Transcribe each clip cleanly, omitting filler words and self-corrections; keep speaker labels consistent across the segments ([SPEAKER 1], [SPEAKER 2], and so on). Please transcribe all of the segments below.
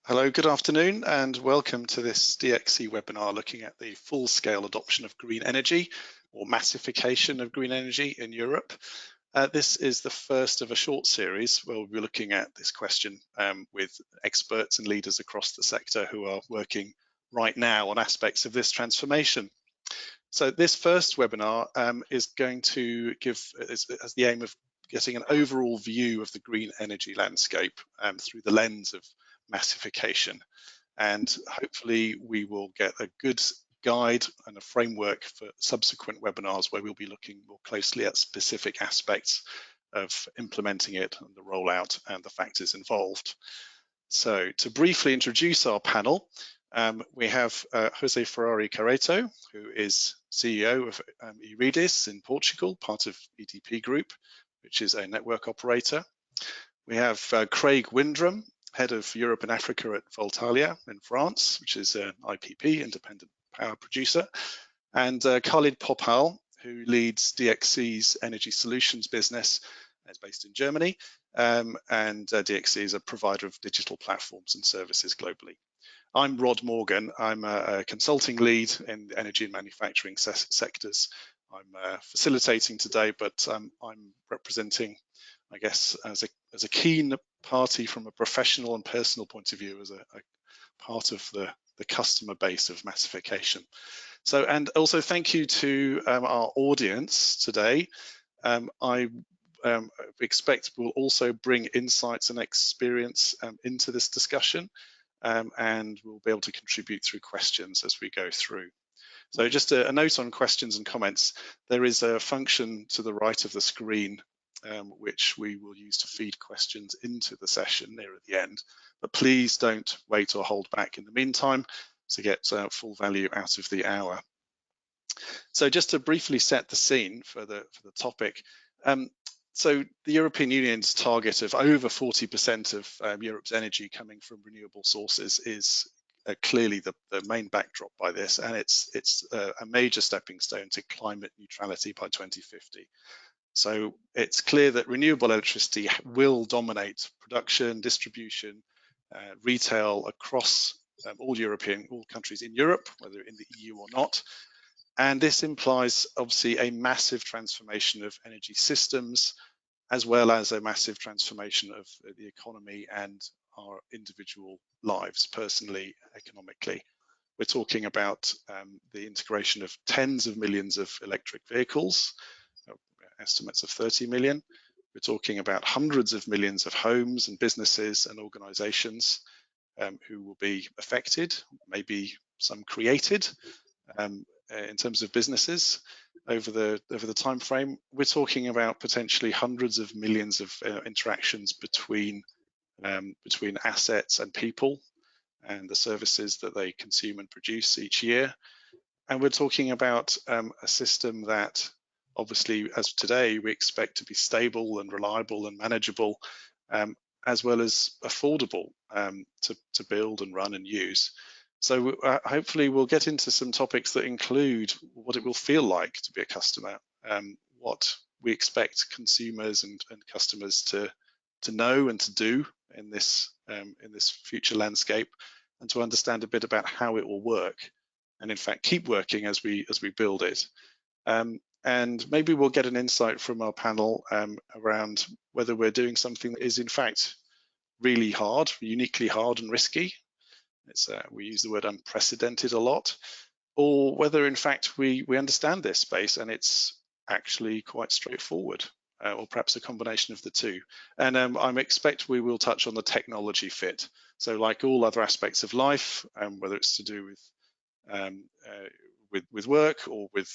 [SPEAKER 1] Hello, good afternoon, and welcome to this DXC webinar looking at the full-scale adoption of green energy or massification of green energy in Europe. This is the first of a short series where we'll be looking at this question with experts and leaders across the sector who are working right now on aspects of this transformation. So this first webinar is going to give has the aim of getting an overall view of the green energy landscape through the lens of massification, and hopefully we will get a good guide and a framework for subsequent webinars where we'll be looking more closely at specific aspects of implementing it and the rollout and the factors involved. So to briefly introduce our panel, we have Jose Ferrari Careto, who is CEO of Iridis in Portugal, part of EDP Group, which is a network operator. We have Craig Windram, Head of Europe and Africa at VOLTALIA in France, which is an IPP, independent power producer, and Khaled Popal, who leads DXC's energy solutions business, is based in Germany, and DXC is a provider of digital platforms and services globally. I'm Rod Morgan. I'm a consulting lead in the energy and manufacturing sectors. I'm facilitating today, but I'm representing, I guess, as a keen party from a professional and personal point of view, as a part of the customer base of massification. So, and also thank you to our audience today. I expect we'll also bring insights and experience into this discussion, and we'll be able to contribute through questions as we go through. So just a note on questions and comments. There is a function to the right of the screen which we will use to feed questions into the session near at the end. But please don't wait or hold back in the meantime to get full value out of the hour. So just to briefly set the scene for the topic. So the European Union's target of over 40% of Europe's energy coming from renewable sources is clearly the main backdrop by this, and it's a major stepping stone to climate neutrality by 2050. So it's clear that renewable electricity will dominate production, distribution, retail across all countries in Europe, whether in the EU or not. And this implies obviously a massive transformation of energy systems, as well as a massive transformation of the economy and our individual lives, personally, economically. We're talking about the integration of tens of millions of electric vehicles, estimates of 30 million. We're talking about hundreds of millions of homes and businesses and organizations who will be affected, maybe some created in terms of businesses over the time frame. We're talking about potentially hundreds of millions of interactions between assets and people and the services that they consume and produce each year. And we're talking about a system that obviously, as today, we expect to be stable and reliable and manageable, as well as affordable to build and run and use. So hopefully we'll get into some topics that include what it will feel like to be a customer, what we expect consumers and customers to know and to do in this future landscape, and to understand a bit about how it will work, and in fact keep working as we build it. And maybe we'll get an insight from our panel around whether we're doing something that is in fact really hard, uniquely hard and risky. We use the word unprecedented a lot, or whether in fact we understand this space and it's actually quite straightforward, or perhaps a combination of the two. And I expect we will touch on the technology fit. So like all other aspects of life, whether it's to do with work or with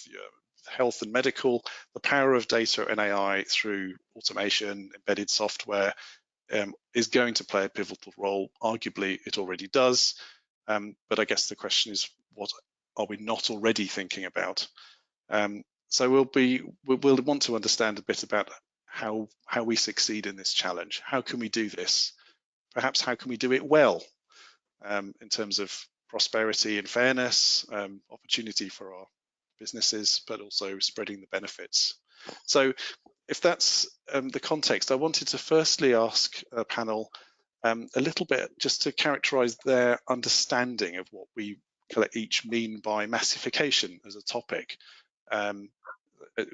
[SPEAKER 1] health and medical, the power of data and AI through automation, embedded software, is going to play a pivotal role. Arguably, it already does. But I guess the question is, what are we not already thinking about? So we'll want to understand a bit about how we succeed in this challenge. How can we do this? Perhaps how can we do it well in terms of prosperity and fairness, opportunity for our businesses, but also spreading the benefits. So if that's the context, I wanted to firstly ask a panel a little bit just to characterize their understanding of what we each mean by massification as a topic.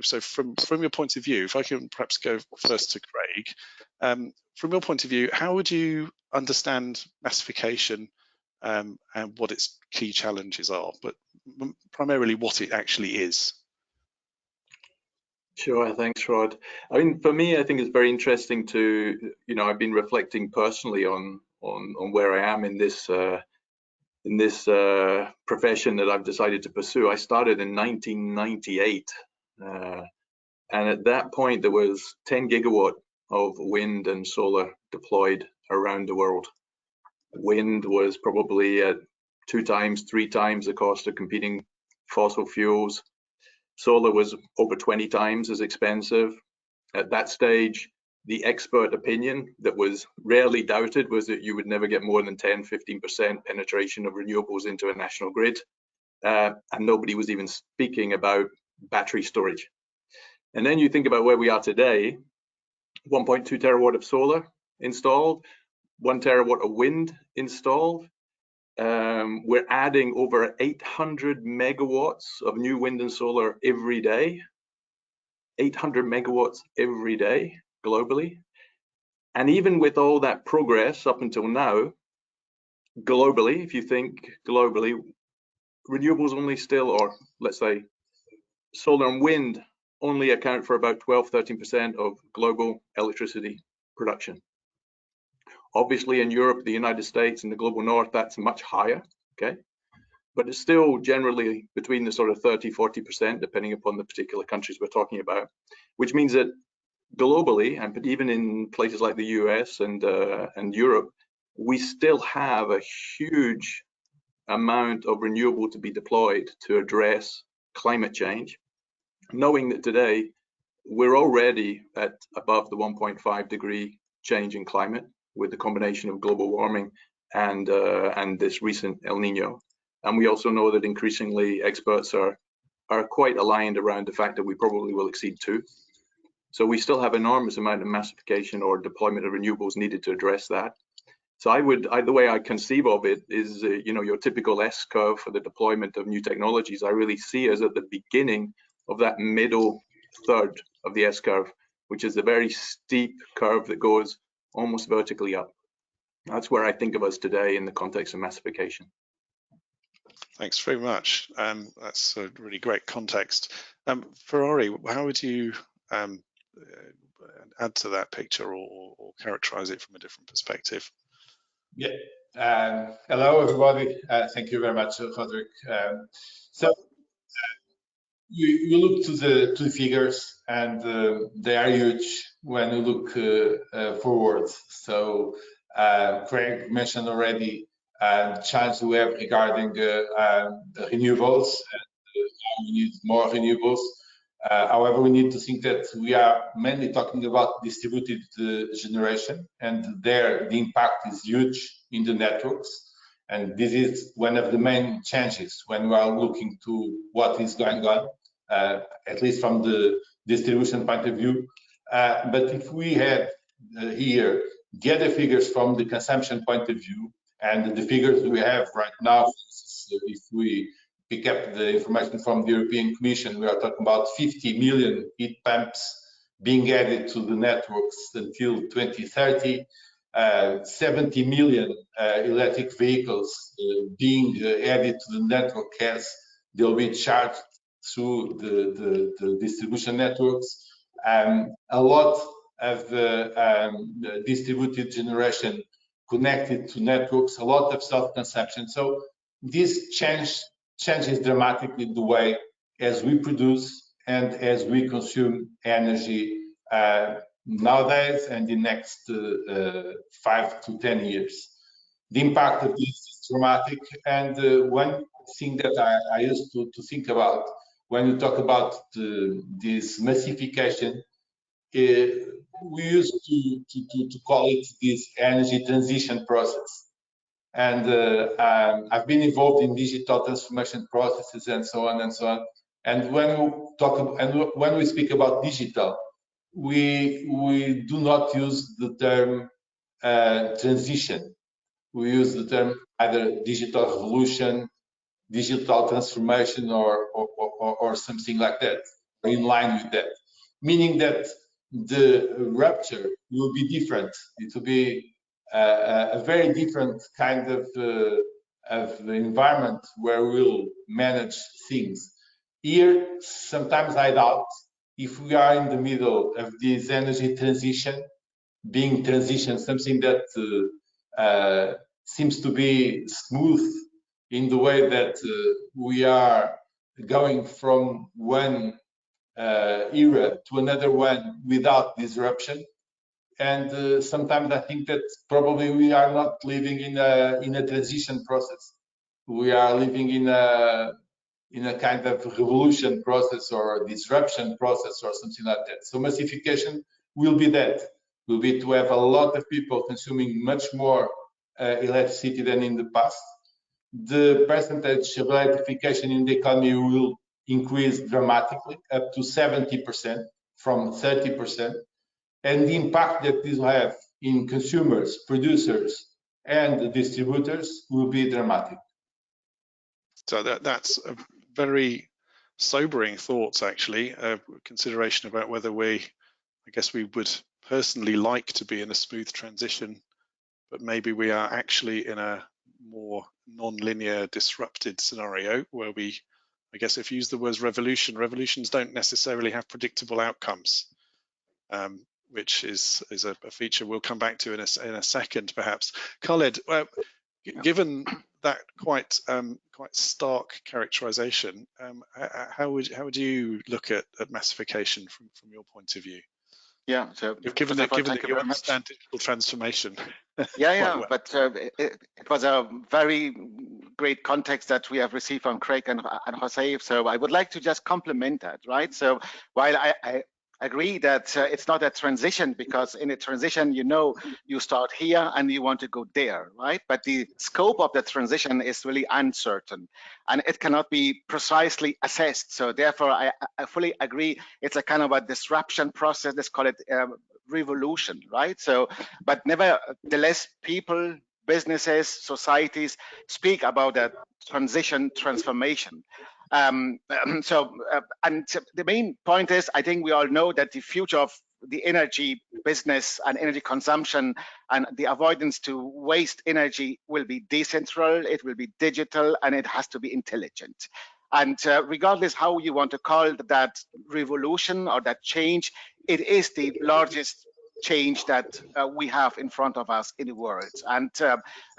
[SPEAKER 1] So from your point of view, if I can perhaps go first to Craig, from your point of view, how would you understand massification and what its key challenges are, but primarily what it actually is?
[SPEAKER 2] Sure, thanks, Rod. I mean, for me, I think it's very interesting to, I've been reflecting personally on where I am in this profession that I've decided to pursue. I started in 1998, and at that point there was 10 gigawatt of wind and solar deployed around the world. Wind was probably at 2 times, 3 times the cost of competing fossil fuels. Solar was over 20 times as expensive. At that stage, the expert opinion that was rarely doubted was that you would never get more than 10–15% penetration of renewables into a national grid. And nobody was even speaking about battery storage. And then you think about where we are today, 1.2 terawatt of solar installed, 1 terawatt of wind installed. We're adding over 800 megawatts of new wind and solar every day. 800 megawatts every day globally. And even with all that progress up until now, globally, if you think globally, renewables only still, or let's say solar and wind only account for about 12–13% of global electricity production. Obviously in Europe, the United States and the global north, that's much higher, okay? But it's still generally between the sort of 30–40%, depending upon the particular countries we're talking about, which means that globally, and even in places like the US and Europe, we still have a huge amount of renewable to be deployed to address climate change, knowing that today we're already at above the 1.5 degree change in climate with the combination of global warming and this recent El Nino. And we also know that increasingly experts are quite aligned around the fact that we probably will exceed 2. So we still have enormous amount of massification or deployment of renewables needed to address that. So the way I conceive of it is, your typical S curve for the deployment of new technologies. I really see us at the beginning of that middle third of the S curve, which is a very steep curve that goes almost vertically up. That's where I think of us today in the context of massification.
[SPEAKER 1] Thanks very much. That's a really great context. Ferrari, how would you add to that picture or characterize it from a different perspective?
[SPEAKER 3] Yeah. Hello, everybody. Thank you very much, Roderick. So you look to the figures, and they are huge when you look forward. So Craig mentioned already the challenge we have regarding the renewables, and how we need more renewables. However, we need to think that we are mainly talking about distributed generation, and there the impact is huge in the networks. And this is one of the main changes when we are looking to what is going on, at least from the distribution point of view. But if we had here get the figures from the consumption point of view, and the figures we have right now, if we pick up the information from the European Commission, we are talking about 50 million heat pumps being added to the networks until 2030, 70 million electric vehicles being added to the network as they'll be charged through the distribution networks. A lot of the distributed generation connected to networks, a lot of self-consumption. So this changes dramatically the way as we produce and as we consume energy nowadays and in the next 5 to 10 years. The impact of this is dramatic, and one thing that I used to think about when you talk about this massification, we used to call it this energy transition process. And I've been involved in digital transformation processes and so on and so on. And when we speak about digital, we do not use the term transition. We use the term either digital revolution, digital transformation, or something like that, in line with that. Meaning that the rupture will be different. It will be a very different kind of environment where we'll manage things. Here, sometimes I doubt if we are in the middle of this energy transition, being transition, something that seems to be smooth in the way that we are going from one era to another one without disruption. And sometimes I think that probably we are not living in a transition process. We are living in a kind of revolution process or a disruption process or something like that. So massification will be that. Will be to have a lot of people consuming much more electricity than in the past. The percentage of electrification in the economy will increase dramatically, up to 70% from 30%. And the impact that this will have in consumers, producers, and distributors will be dramatic.
[SPEAKER 1] So that's a very sobering thoughts, actually, consideration about whether I guess we would personally like to be in a smooth transition, but maybe we are actually in a more non-linear disrupted scenario where I guess if you use the words revolutions don't necessarily have predictable outcomes, which is a feature we'll come back to in a second, perhaps. Khaled, given that quite stark characterization, how would you look at massification from your point of view?
[SPEAKER 4] Yeah, so
[SPEAKER 1] given that you understand digital transformation.
[SPEAKER 4] Yeah,
[SPEAKER 1] well.
[SPEAKER 4] But it was a very great context that we have received from Craig and Jose. So I would like to just complement that, right? So while I agree that it's not a transition, because in a transition, you start here and you want to go there, right? But the scope of the transition is really uncertain and it cannot be precisely assessed. So therefore, I fully agree. It's a kind of a disruption process. Let's call it revolution, right? So, but nevertheless, people, businesses, societies speak about that transformation. And the main point is, I think we all know that the future of the energy business and energy consumption and the avoidance to waste energy will be decentral, it will be digital, and it has to be intelligent. And regardless how you want to call that revolution or that change, it is the largest change that we have in front of us in the world. And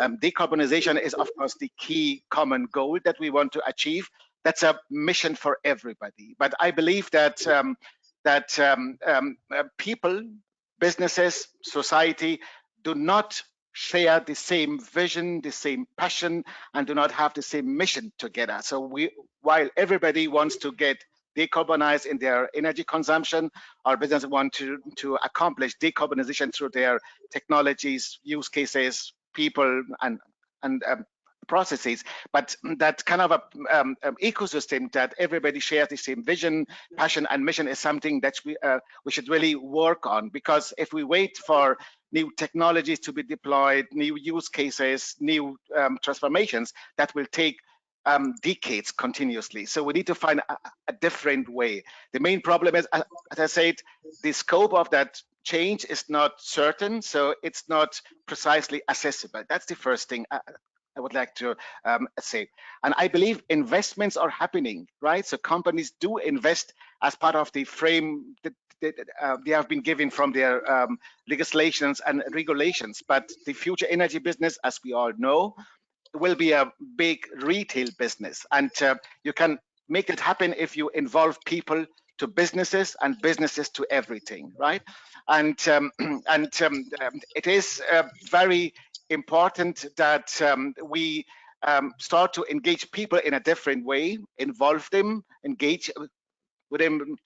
[SPEAKER 4] decarbonization is, of course, the key common goal that we want to achieve. That's a mission for everybody. But I believe that people, businesses, society do not share the same vision, the same passion, and do not have the same mission together. So while everybody wants to get decarbonized in their energy consumption, our business want to accomplish decarbonization through their technologies, use cases, people, and processes, but that kind of a ecosystem that everybody shares the same vision, passion, and mission is something that we should really work on. Because if we wait for new technologies to be deployed, new use cases, new transformations, that will take decades continuously. So we need to find a different way. The main problem is, as I said, the scope of that change is not certain, so it's not precisely accessible. That's the first thing I would like to say. And I believe investments are happening, right? So companies do invest as part of the frame that they have been given from their legislations and regulations. But the future energy business, as we all know, will be a big retail business. And you can make it happen if you involve people to businesses and businesses to everything, right? And it is very important that we start to engage people in a different way, involve them, engage with them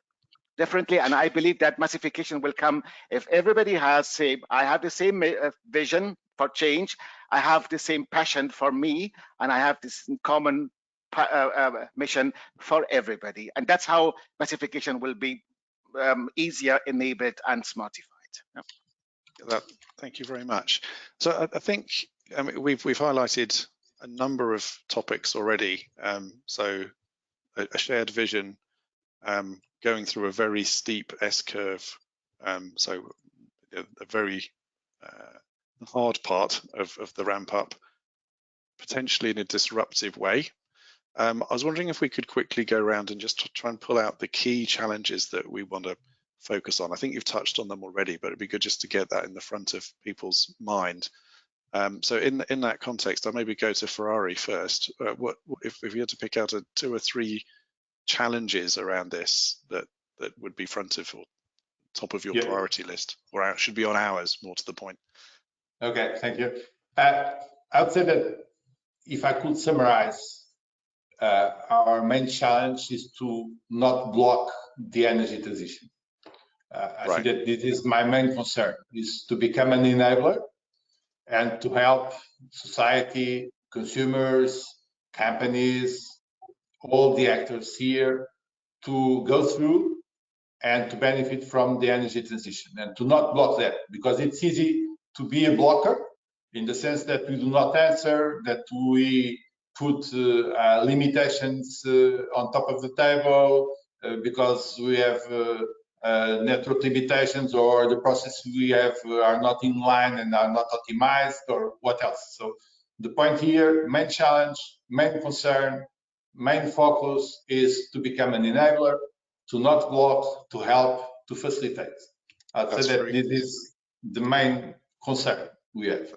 [SPEAKER 4] differently. And I believe that massification will come if everybody has, I have the same vision for change, I have the same passion for me, and I have this common mission for everybody. And that's how massification will be easier, enabled, and smartified. Yeah.
[SPEAKER 1] Thank you very much. So I think we've highlighted a number of topics already. So a shared vision, going through a very steep S-curve, so a very hard part of the ramp up, potentially in a disruptive way. I was wondering if we could quickly go around and just try and pull out the key challenges that we want to focus on. I think you've touched on them already, but it'd be good just to get that in the front of people's mind. So in that context, I'll maybe go to Ferrari first. What if you had to pick out 2 or 3 challenges around this that would be front of or top of your priority list, or should be on ours, more to the point?
[SPEAKER 3] Okay, thank you. I would say that if I could summarize, our main challenge is to not block the energy transition. I think that this is my main concern, is to become an enabler and to help society, consumers, companies, all the actors here to go through and to benefit from the energy transition, and to not block that, because it's easy to be a blocker in the sense that we do not answer, that we put limitations on top of the table because we have network limitations, or the processes we have are not in line and are not optimized, or what else. So the point here, main challenge, main concern, main focus is to become an enabler, to not block, to help, to facilitate. I'd say that this is the main concern we have.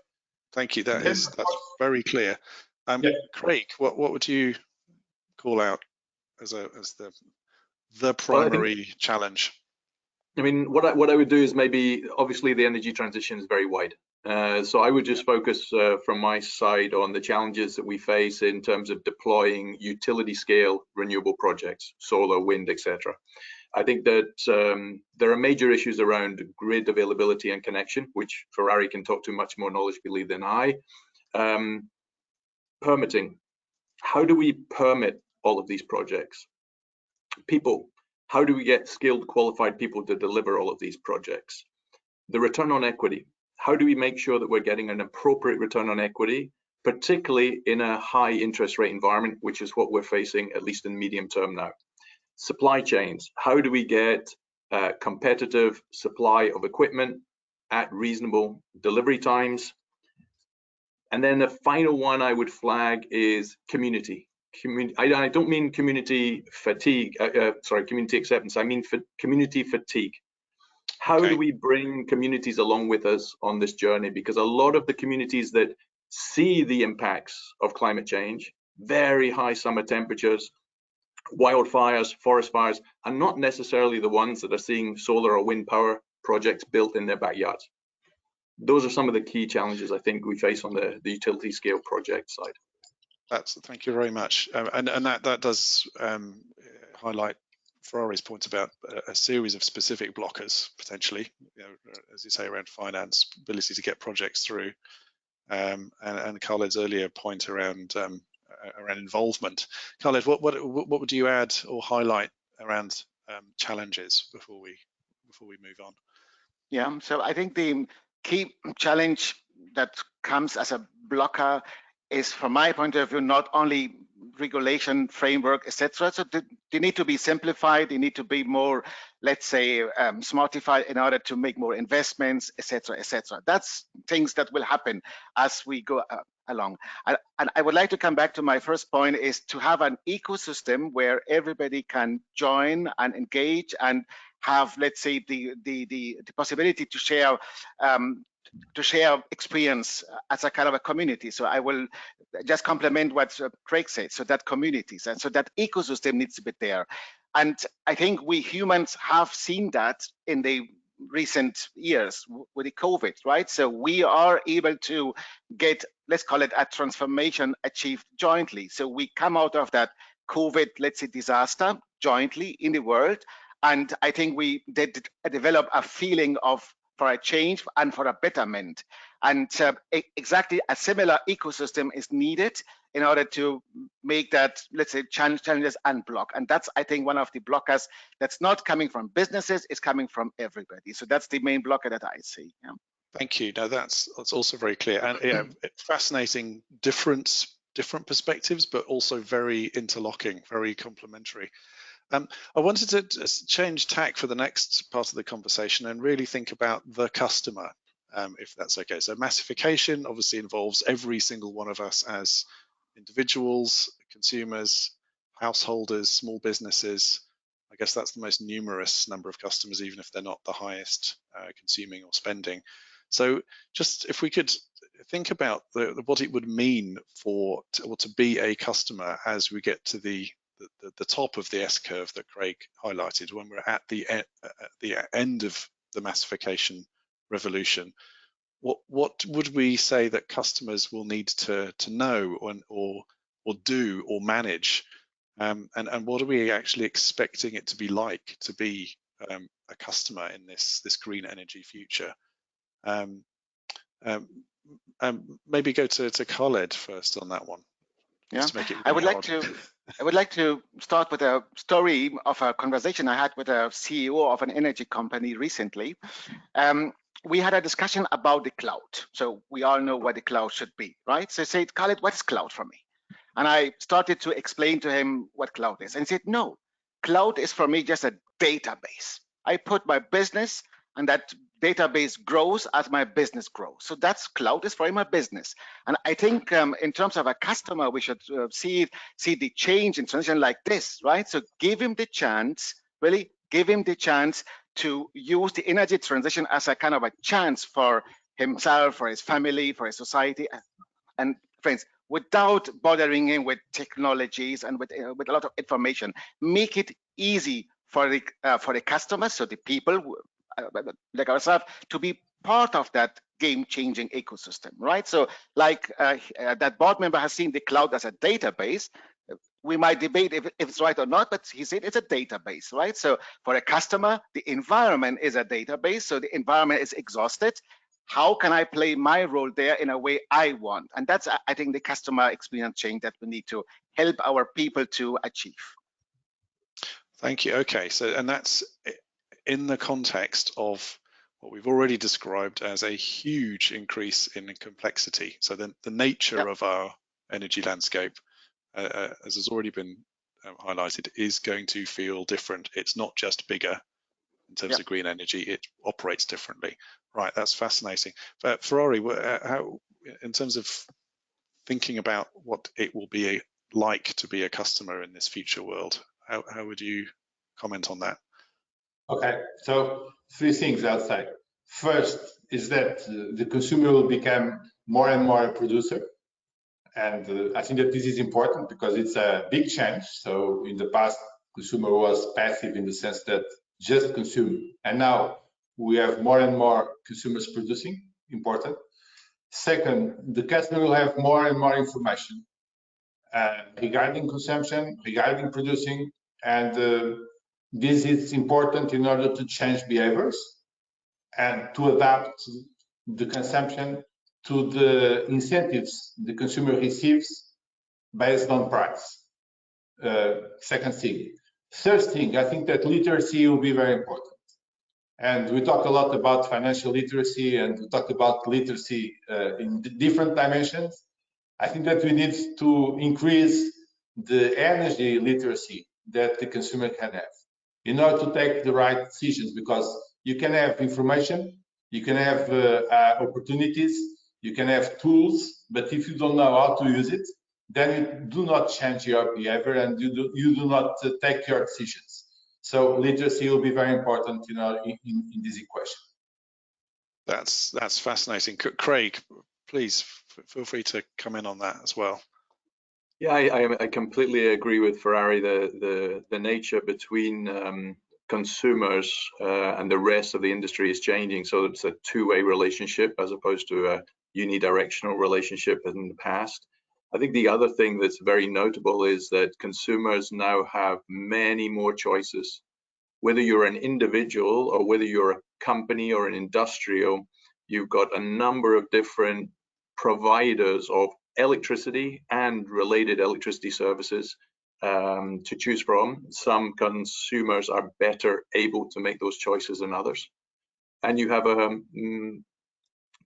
[SPEAKER 1] Thank you. That's very clear. Craig, what would you call out as the primary challenge?
[SPEAKER 2] I mean, what I would do is maybe, obviously the energy transition is very wide. So I would just focus from my side on the challenges that we face in terms of deploying utility scale renewable projects, solar, wind, etc. I think that there are major issues around grid availability and connection, which Ferrari can talk to much more knowledgeably than I. Permitting. How do we permit all of these projects? People. How do we get skilled, qualified people to deliver all of these projects? The return on equity. How do we make sure that we're getting an appropriate return on equity, particularly in a high interest rate environment, which is what we're facing, at least in medium term now? Supply chains. How do we get competitive supply of equipment at reasonable delivery times? And then the final one I would flag is community. I don't mean community fatigue, community acceptance. I mean community fatigue. How do we bring communities along with us on this journey? Because a lot of the communities that see the impacts of climate change, very high summer temperatures, wildfires, forest fires, are not necessarily the ones that are seeing solar or wind power projects built in their backyards. Those are some of the key challenges I think we face on the utility scale project side.
[SPEAKER 1] Thank you very much, and that does highlight Ferrari's point about a series of specific blockers potentially, as you say, around finance, ability to get projects through, and Khaled's earlier point around involvement. Khaled, what would you add or highlight around challenges before we move on?
[SPEAKER 4] Yeah, so I think the key challenge that comes as a blocker is, from my point of view, not only regulation, framework, etc. So they need to be simplified. They need to be more, let's say, smartified in order to make more investments, etc., etc. That's things that will happen as we go along. And I would like to come back to my first point, is to have an ecosystem where everybody can join and engage and have, let's say, the possibility to share experience as a kind of a community. So I will just complement what Craig said. So that communities and so that ecosystem needs to be there. And I think we humans have seen that in the recent years with the COVID, right? So we are able to get, let's call it a transformation achieved jointly. So we come out of that COVID, let's say, disaster jointly in the world. And I think we did develop a feeling for a change and for a betterment. And exactly a similar ecosystem is needed in order to make that, let's say, challenges unblock. And that's, I think, one of the blockers that's not coming from businesses, it's coming from everybody. So that's the main blocker that I see. Yeah.
[SPEAKER 1] Thank you. No, that's also very clear, and yeah, fascinating different perspectives, but also very interlocking, very complementary. I wanted to change tack for the next part of the conversation and really think about the customer, if that's okay. So massification obviously involves every single one of us as individuals, consumers, householders, small businesses. I guess that's the most numerous number of customers, even if they're not the highest consuming or spending. So just if we could think about what it would mean to be a customer as we get to the top of the S-curve that Craig highlighted, when we're at the end of the massification revolution. What would we say that customers will need to know or do or manage, and what are we actually expecting it to be like to be a customer in this green energy future? Maybe go to Khaled first on that one.
[SPEAKER 4] Yeah,
[SPEAKER 1] to make it really
[SPEAKER 4] I would like to start with a story of a conversation I had with a CEO of an energy company recently. We had a discussion about the cloud. So we all know what the cloud should be, right? So I said, Khaled, what is cloud for me? And I started to explain to him what cloud is. And he said, no, cloud is for me just a database. I put my business and that database grows as my business grows. So that's cloud is for my business. And I think in terms of a customer, we should see the change in transition like this, right? So give him the chance, really give him the chance to use the energy transition as a kind of a chance for himself, for his family, for his society, and friends, without bothering him with technologies and with a lot of information. Make it easy for the customers, so the people like ourselves, to be part of that game-changing ecosystem, right? So like that board member has seen the cloud as a database. We might debate if it's right or not, but he said it's a database, right? So for a customer, the environment is a database. So the environment is exhausted. How can I play my role there in a way I want? And that's, I think, the customer experience change that we need to help our people to achieve.
[SPEAKER 1] Thank you. Okay, so and that's in the context of what we've already described as a huge increase in complexity. So the nature of our energy landscape, as has already been highlighted, is going to feel different. It's not just bigger in terms of green energy, it operates differently. Right, that's fascinating. But Ferrari, how, in terms of thinking about what it will be like to be a customer in this future world, how would you comment on that?
[SPEAKER 3] Okay, so 3 things I'll say. First is that the consumer will become more and more a producer. And I think that this is important because it's a big change. So in the past, consumer was passive in the sense that just consume. And now we have more and more consumers producing, important. Second, the customer will have more and more information regarding consumption, regarding producing, and this is important in order to change behaviors and to adapt the consumption to the incentives the consumer receives based on price. Second thing. Third thing, I think that literacy will be very important. And we talk a lot about financial literacy, and we talk about literacy in different dimensions. I think that we need to increase the energy literacy that the consumer can have in order to take the right decisions, because you can have information, you can have opportunities, you can have tools, but if you don't know how to use it, then you do not change your behavior and you do not take your decisions. So literacy will be very important, you know, in this equation.
[SPEAKER 1] That's fascinating. Craig, please feel free to come in on that as well.
[SPEAKER 2] Yeah, I completely agree with Ferrari. The nature between consumers and the rest of the industry is changing. So it's a two-way relationship as opposed to a unidirectional relationship in the past. I think the other thing that's very notable is that consumers now have many more choices. Whether you're an individual or whether you're a company or an industrial, you've got a number of different providers of electricity and related electricity services to choose from. Some consumers are better able to make those choices than others. And you have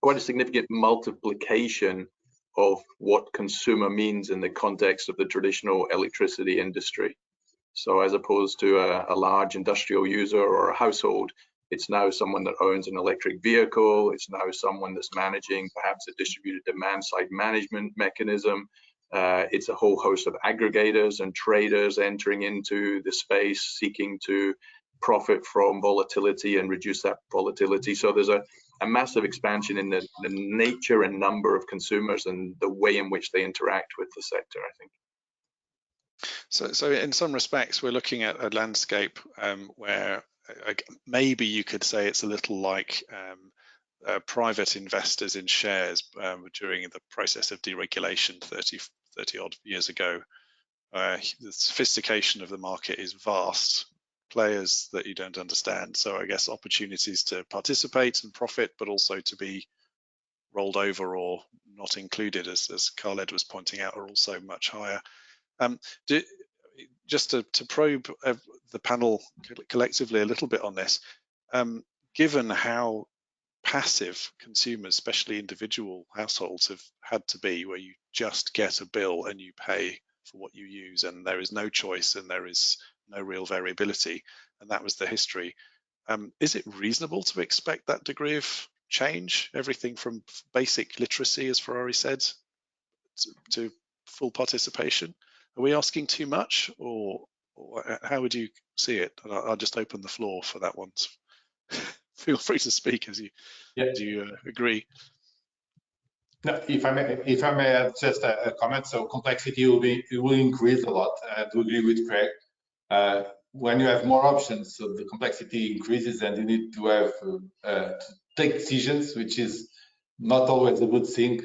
[SPEAKER 2] quite a significant multiplication of what consumer means in the context of the traditional electricity industry. So as opposed to a large industrial user or a household, it's now someone that owns an electric vehicle. It's now someone that's managing perhaps a distributed demand side management mechanism. It's a whole host of aggregators and traders entering into the space, seeking to profit from volatility and reduce that volatility. So there's a massive expansion in the nature and number of consumers and the way in which they interact with the sector, I think.
[SPEAKER 1] So in some respects, we're looking at a landscape where maybe you could say it's a little like private investors in shares during the process of deregulation 30 odd years ago. The sophistication of the market is vast, players that you don't understand. So I guess opportunities to participate and profit, but also to be rolled over or not included, as Khaled was pointing out, are also much higher. Just to probe the panel collectively a little bit on this, given how passive consumers, especially individual households, have had to be, where you just get a bill and you pay for what you use and there is no choice and there is no real variability, and that was the history. Is it reasonable to expect that degree of change, everything from basic literacy, as Ferrari said, to full participation? Are we asking too much, or how would you see it? And I'll just open the floor for that one. Feel free to speak as you agree.
[SPEAKER 3] No, if I may add just a comment. So complexity will increase a lot. I do agree with Craig. When you have more options, so the complexity increases, and you need to have to take decisions, which is not always a good thing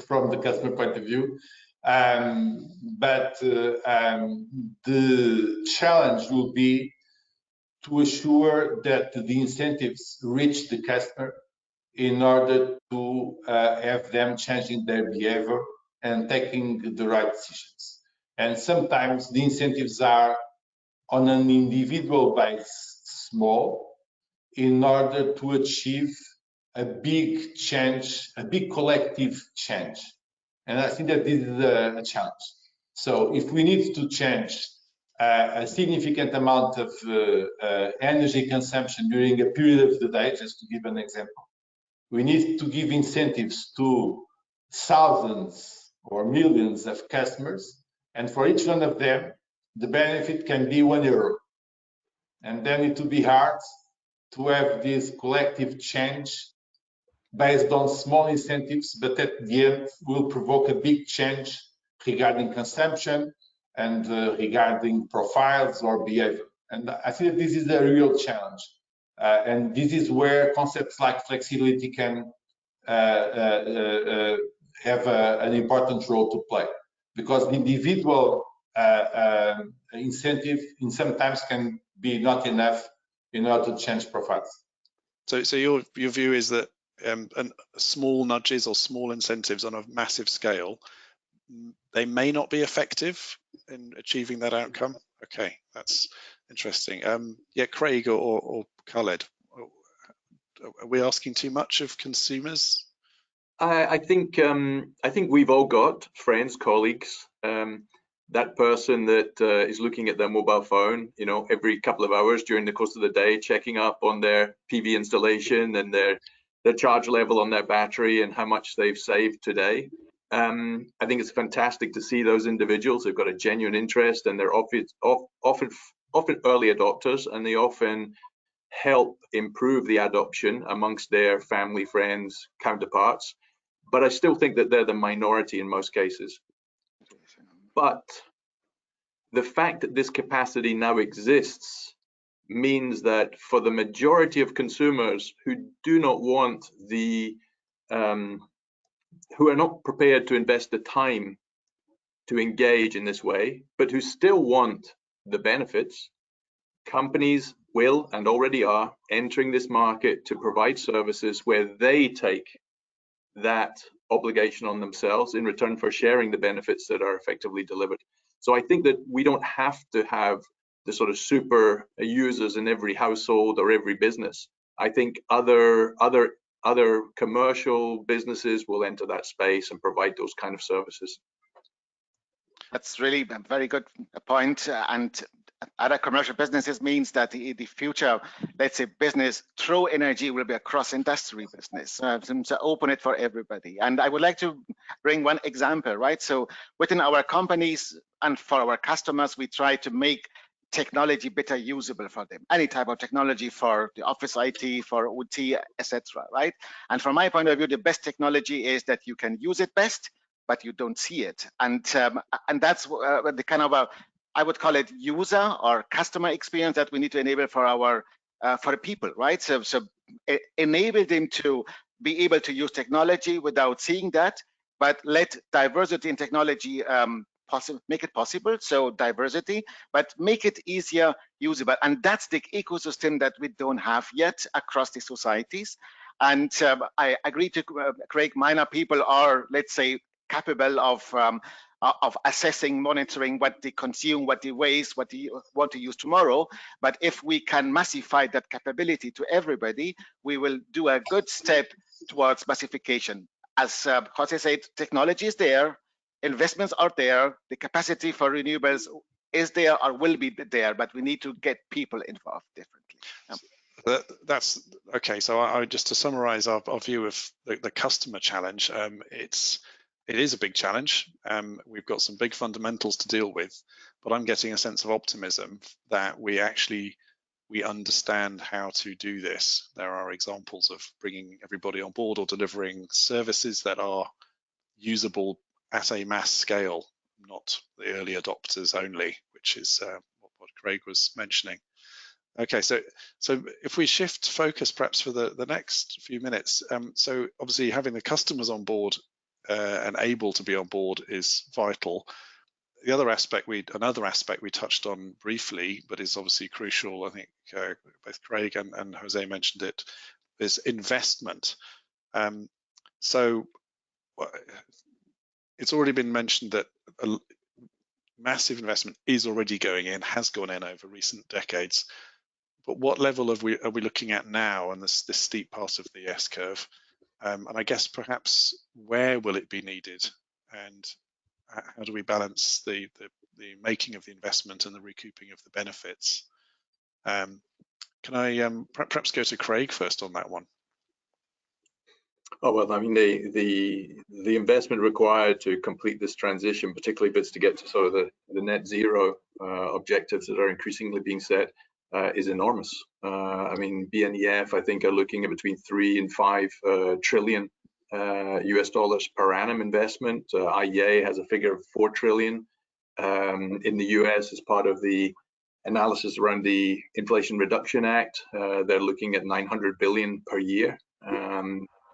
[SPEAKER 3] from the customer point of view. But the challenge will be to assure that the incentives reach the customer in order to have them changing their behavior and taking the right decisions. And sometimes the incentives are on an individual base small in order to achieve a big change, a big collective change. And I think that this is a challenge. So if we need to change a significant amount of energy consumption during a period of the day, just to give an example, we need to give incentives to thousands or millions of customers, and for each one of them, the benefit can be €1. And then it will be hard to have this collective change based on small incentives, but at the end will provoke a big change regarding consumption and regarding profiles or behavior. And I think this is a real challenge. And this is where concepts like flexibility can have an important role to play, because the individual incentive sometimes can be not enough in order to change profiles.
[SPEAKER 1] So your view is that small nudges or small incentives on a massive scale, they may not be effective in achieving that outcome. Okay, that's interesting. Yeah, Craig or Khaled, are we asking too much of consumers?
[SPEAKER 2] I think we've all got friends, colleagues, that person that is looking at their mobile phone, every couple of hours during the course of the day, checking up on their PV installation and their charge level on their battery and how much they've saved today. I think it's fantastic to see those individuals who've got a genuine interest, and they're often early adopters, and they often help improve the adoption amongst their family, friends, counterparts. But I still think that they're the minority in most cases. But the fact that this capacity now exists means that for the majority of consumers who do not want who are not prepared to invest the time to engage in this way, but who still want the benefits, companies will and already are entering this market to provide services where they take that obligation on themselves in return for sharing the benefits that are effectively delivered. So I think that we don't have to have the sort of super users in every household or every business. I think other other commercial businesses will enter that space and provide those kind of services.
[SPEAKER 4] That's really a very good point. And other commercial businesses means that the future, let's say, business through energy will be a cross-industry business, to open it for everybody. And I would like to bring one example, right? So within our companies and for our customers, we try to make technology better usable for them. Any type of technology for the office IT, for OT, etc. Right? And from my point of view, the best technology is that you can use it best, but you don't see it. And that's the kind of I would call it user or customer experience that we need to enable for our for the people, right? So enable them to be able to use technology without seeing that, but let diversity in technology make it possible. So diversity, but make it easier usable. And that's the ecosystem that we don't have yet across the societies. And I agree to Craig, minor people are, let's say, capable of assessing, monitoring what they consume, what they waste, what they want to use tomorrow. But if we can massify that capability to everybody, we will do a good step towards massification. As Jose said, technology is there, investments are there, the capacity for renewables is there or will be there, but we need to get people involved differently.
[SPEAKER 1] That's okay. So I just to summarize our view of the customer challenge, it is a big challenge. We've got some big fundamentals to deal with, but I'm getting a sense of optimism that we understand how to do this. There are examples of bringing everybody on board or delivering services that are usable at a mass scale, not the early adopters only, which is what Craig was mentioning. Okay, so if we shift focus perhaps for the next few minutes, so obviously having the customers on board and able to be on board is vital. The other aspect another aspect we touched on briefly, but is obviously crucial, I think both Craig and Jose mentioned it, is investment. So it's already been mentioned that a massive investment is already going in, has gone in over recent decades. But what level are we looking at now on this steep part of the S-curve? And I guess perhaps where will it be needed, and how do we balance the making of the investment and the recouping of the benefits? Can I perhaps go to Craig first on that one?
[SPEAKER 2] Oh, well, I mean, the investment required to complete this transition, particularly bits to get to sort of the net zero objectives that are increasingly being set, is enormous. I mean, BNEF, I think, are looking at between 3 and 5 trillion US dollars per annum investment. IEA has a figure of 4 trillion. In the US, as part of the analysis around the Inflation Reduction Act, they're looking at 900 billion per year.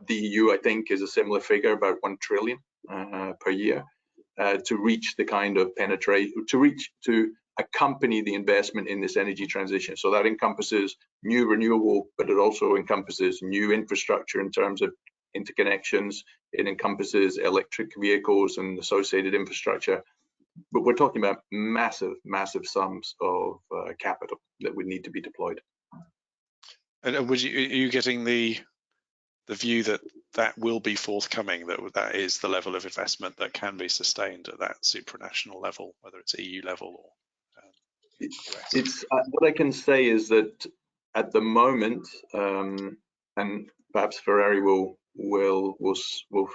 [SPEAKER 2] The EU, I think, is a similar figure, about 1 trillion per year, to reach the kind of penetration, to accompany the investment in this energy transition. So that encompasses new renewable, but it also encompasses new infrastructure in terms of interconnections. It encompasses electric vehicles and associated infrastructure. But we're talking about massive, massive sums of capital that would need to be deployed.
[SPEAKER 1] And are you getting the view that will be forthcoming, that is the level of investment that can be sustained at that supranational level, whether it's EU level or
[SPEAKER 2] it's what I can say is that at the moment, and perhaps Ferrari will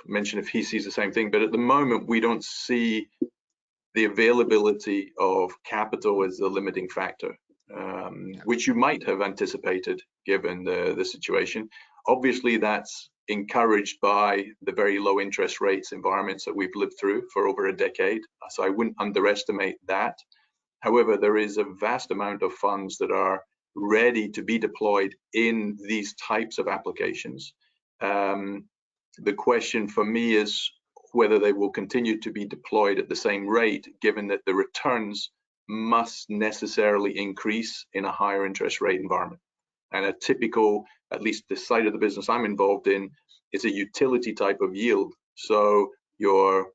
[SPEAKER 2] mention if he sees the same thing, but at the moment we don't see the availability of capital as the limiting factor, which you might have anticipated given the situation. Obviously, that's encouraged by the very low interest rates environments that we've lived through for over a decade, so I wouldn't underestimate that. However, there is a vast amount of funds that are ready to be deployed in these types of applications. The question for me is whether they will continue to be deployed at the same rate, given that the returns must necessarily increase in a higher interest rate environment. And a typical, at least the side of the business I'm involved in, is a utility type of yield. So your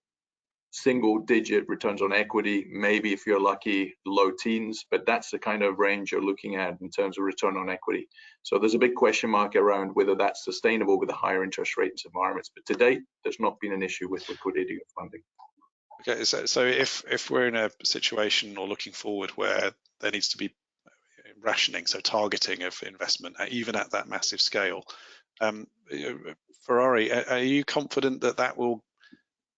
[SPEAKER 2] single-digit returns on equity, maybe if you're lucky, low teens, but that's the kind of range you're looking at in terms of return on equity. So there's a big question mark around whether that's sustainable with the higher interest rates environments. But to date, there's not been an issue with liquidity of funding.
[SPEAKER 1] Okay, so if we're in a situation or looking forward where there needs to be rationing, so targeting of investment, even at that massive scale, Ferrari, are you confident that that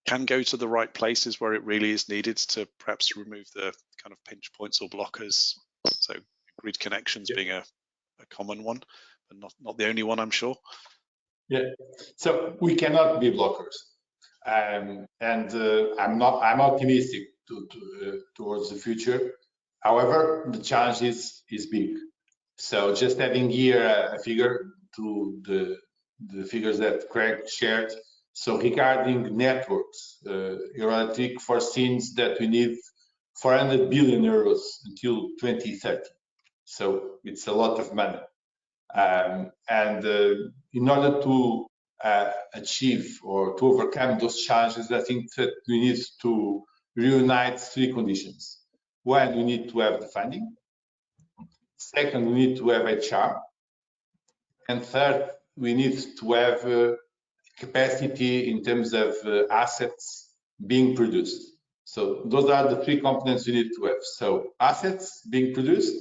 [SPEAKER 1] can go to the right places where it really is needed to perhaps remove the kind of pinch points or blockers? So grid connections being a common one, but not the only one, I'm sure.
[SPEAKER 3] Yeah, so we cannot be blockers. I'm optimistic towards the future. However, the challenge is big. So just adding here a figure to the figures that Craig shared. So regarding networks, Euroelectric foresees that we need 400 billion euros until 2030. So it's a lot of money. In order to achieve or to overcome those challenges, I think that we need to reunite three conditions. One, we need to have the funding. Second, we need to have HR. And third, we need to have capacity in terms of assets being produced. So those are the three components we need to have. So assets being produced,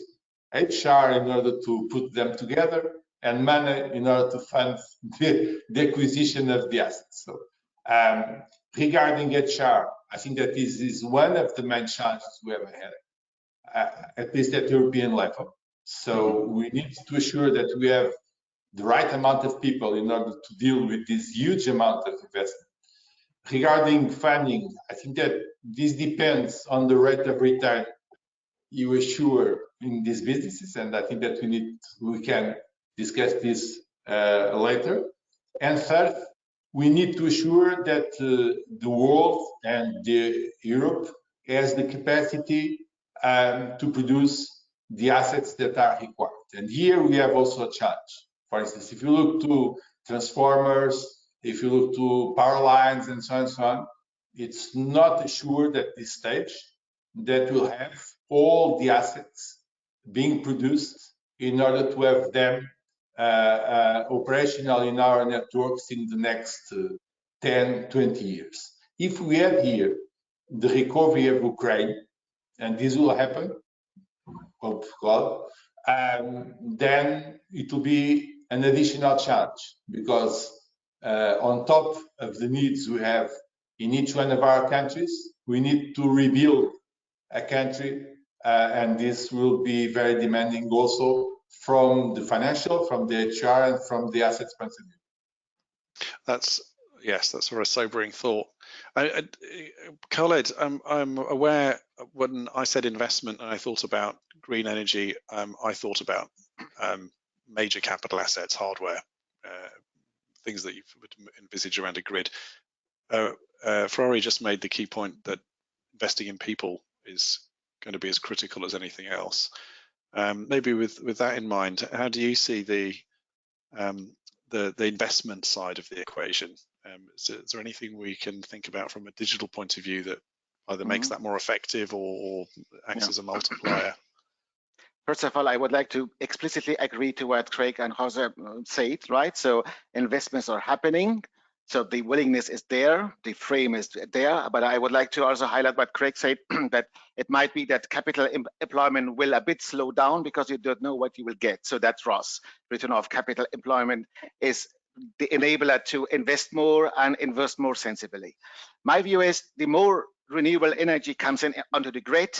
[SPEAKER 3] HR in order to put them together, and money in order to fund the acquisition of the assets. So regarding HR, I think that this is one of the main challenges we have ahead, at least at European level. So we need to assure that we have the right amount of people in order to deal with this huge amount of investment. Regarding funding, I think that this depends on the rate of return you assure in these businesses, and I think that we can discuss this later. And third, we need to assure that the world and Europe has the capacity to produce the assets that are required. And here we have also a challenge. For instance, if you look to transformers, if you look to power lines and so on, it's not assured at this stage that we'll have all the assets being produced in order to have them operational in our networks in the next 10, 20 years. If we have here the recovery of Ukraine, and this will happen, hope God, then it will be an additional challenge, because on top of the needs we have in each one of our countries, we need to rebuild a country, and this will be very demanding also from the financial, from the HR, and from the assets point of view.
[SPEAKER 1] That's a very sobering thought. Khaled, I'm aware when I said investment and I thought about green energy, I thought about major capital assets, hardware, things that you would envisage around a grid. Ferrari just made the key point that investing in people is going to be as critical as anything else. Maybe with that in mind, how do you see the investment side of the equation? Is there anything we can think about from a digital point of view that either makes that more effective or acts as a multiplier?
[SPEAKER 4] First of all, I would like to explicitly agree to what Craig and Jose said, right? So investments are happening. So the willingness is there, the frame is there, but I would like to also highlight what Craig said, that it might be that capital employment will a bit slow down because you don't know what you will get. So that's ROS, return of capital employment, is the enabler to invest more and invest more sensibly. My view is the more renewable energy comes in onto the grid,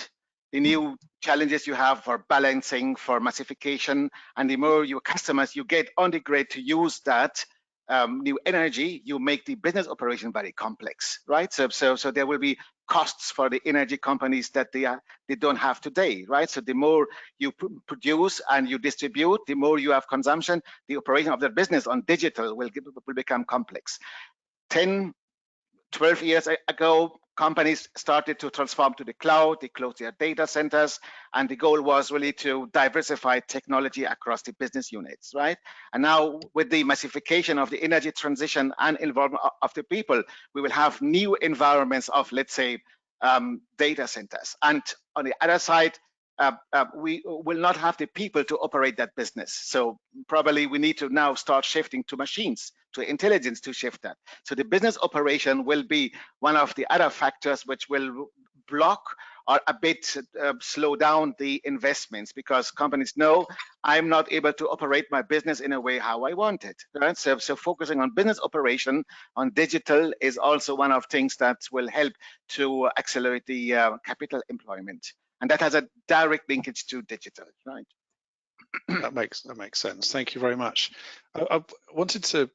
[SPEAKER 4] the new challenges you have for balancing, for massification, and the more your customers you get on the grid to use that new energy, you make the business operation very complex, right? So there will be costs for the energy companies that they don't have today, right? So the more you produce and you distribute, the more you have consumption, the operation of the business on digital will become complex. 10 12 years ago, companies started to transform to the cloud, they closed their data centers, and the goal was really to diversify technology across the business units, right? And now with the massification of the energy transition and involvement of the people, we will have new environments of, let's say, data centers. And on the other side, we will not have the people to operate that business. So probably we need to now start shifting to machines, to intelligence to shift that. So the business operation will be one of the other factors which will block or a bit slow down the investments, because companies know I'm not able to operate my business in a way how I want it. Right? So focusing on business operation, on digital, is also one of things that will help to accelerate the capital employment. And that has a direct linkage to digital, right?
[SPEAKER 1] That makes sense. Thank you very much. I wanted to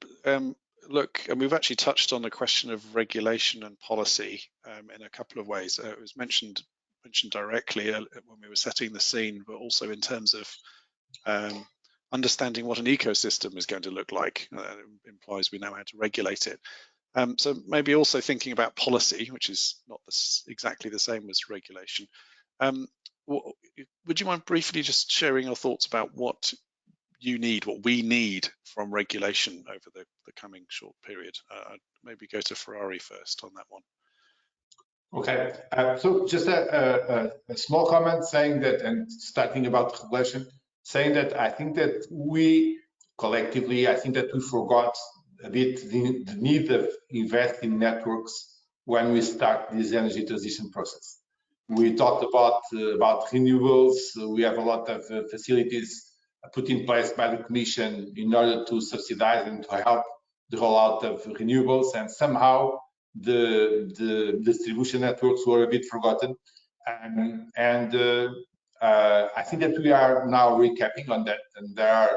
[SPEAKER 1] look, and we've actually touched on the question of regulation and policy in a couple of ways. It was mentioned directly when we were setting the scene, but also in terms of understanding what an ecosystem is going to look like. It implies we know how to regulate it. So maybe also thinking about policy, which is not exactly the same as regulation. Would you mind briefly just sharing your thoughts about what we need from regulation over the coming short period? Maybe go to Ferrari first on that one.
[SPEAKER 3] Okay, so just a small comment saying that, and starting about regulation, saying that I think that we collectively, I think that we forgot a bit the need of investing in networks when we start this energy transition process. We talked about renewables. We have a lot of facilities put in place by the Commission in order to subsidize and to help the rollout of renewables, and somehow the distribution networks were a bit forgotten. I think that we are now recapping on that, and there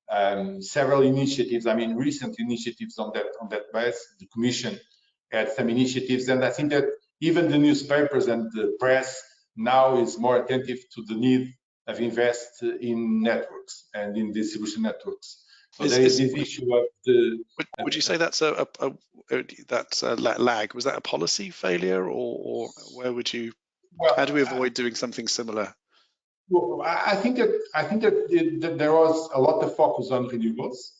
[SPEAKER 3] are several initiatives. I mean, recent initiatives on that base. The Commission had some initiatives, and I think that even the newspapers and the press now is more attentive to the need of invest in networks and in distribution networks. So there is this issue of the.
[SPEAKER 1] Would you say that's a lag? Was that a policy failure, or where would you? Well, how do we avoid doing something similar?
[SPEAKER 3] Well, I think that there was a lot of focus on renewables,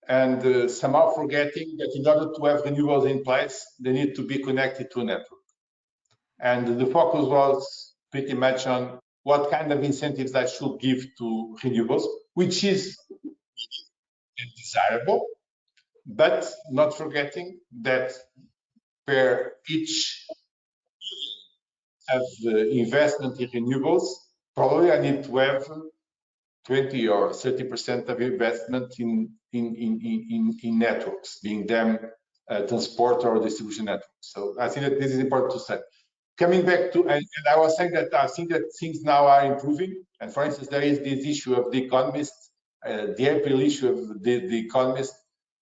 [SPEAKER 3] and somehow forgetting that in order to have renewables in place, they need to be connected to a network. And the focus was pretty much on what kind of incentives I should give to renewables, which is desirable, but not forgetting that per each of investment in renewables, probably I need to have 20 or 30% of investment in networks, being them transport or distribution networks. So I think that this is important to say. Coming back to, and I was saying that I think that things now are improving. And for instance, there is this issue of The Economist, the April issue of the Economist,